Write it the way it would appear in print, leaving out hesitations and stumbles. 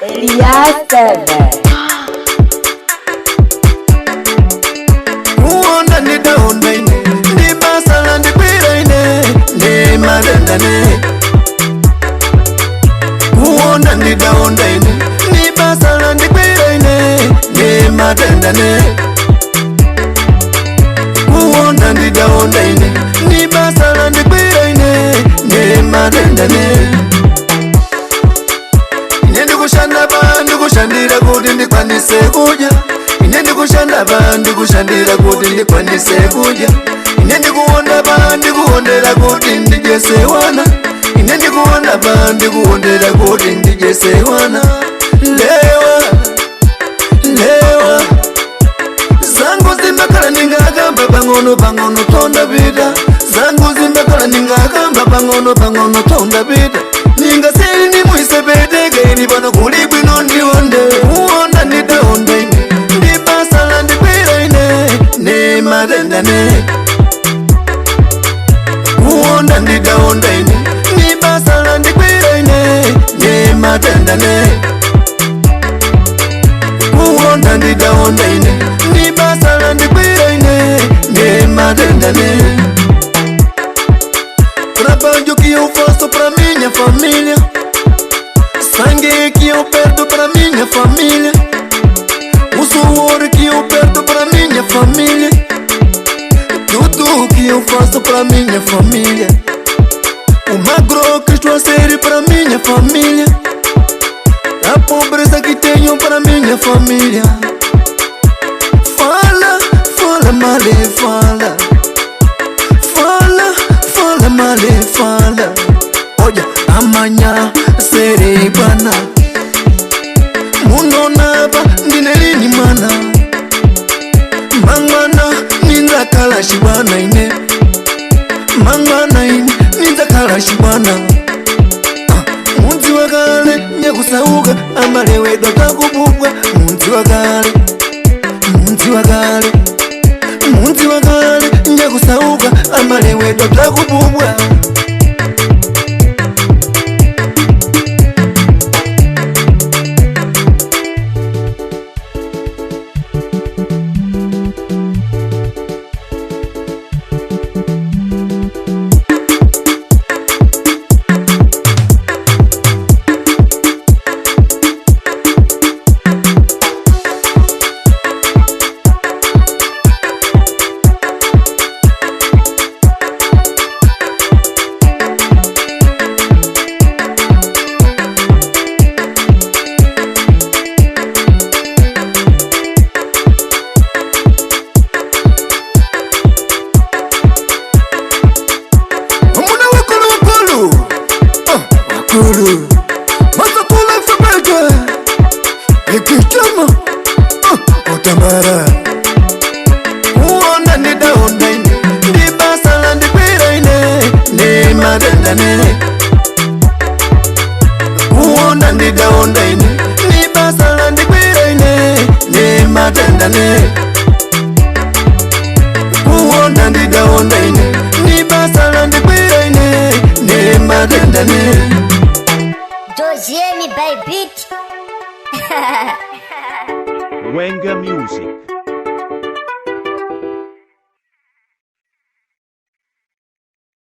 Elias7 Uonda ni daonda ine Ni basala ndi kwira ine Ni madenda ne Uonda ni daonda ine Ni basala ndi kwira ine Ni madenda ne Uonda ni daonda ine Ni basala ndi kwira ine Ni madenda ne Inendi kushanda bandu kushandira kuti ndikwanise kudya Inendi kushanda bandu kushandira kuti ndikwanise kudya Inendi kuwonda bandu kuwondera kuti ndijese wana Inendi kuwonda bandu kuwondera kuti ndijese wana Lewa, lewa Zangu zimbakala ningakamba bangono bangono tonda bida Zangu zimbakala ningakamba bangono bangono tonda bida Ninga siri ni muise bedege ni bano kulibwi no ndiwonde Uonda ni daonda ine Ndi basala ndi kwira ine Ni madenda ne Uonda ni daonda ine Ni basala ndi kwira ine Ni madenda ne Uonda ni daonda ine Ni basala ndi kwira ine Ni madenda ne Trabalho que eu faço pra minha família Sangue que eu perdo pra minha família O suor que eu perdo pra minha família Tudo que eu faço pra minha família O magro que estou a ser pra minha família A pobreza que tenho pra minha família Fala, fala, male, fala Fala, fala, male, fala Olha, amanhã serei bana Muno naba, ndinelini mana Mangwana, ninza kala shibana ine Mangwana ine, ninza kala shibana Munzi wakale, nyakusauga Amalewe dota kububwa Munzi wakale Munzi wakale Munzi wakale, nyakusauga Amalewe dota kububwa Kulu Masakula Fabeke Ekitama Otambara Uonda ni daonda ine Ndi basala ndi kwira ine Ni madenda ne Uonda ni daonda ine Ni basala ndi kwira ine Ni madenda ne Uonda ni daonda ine Ni basala ndi kwira ine Ni madenda ne Doziemi by beat Wenga Music.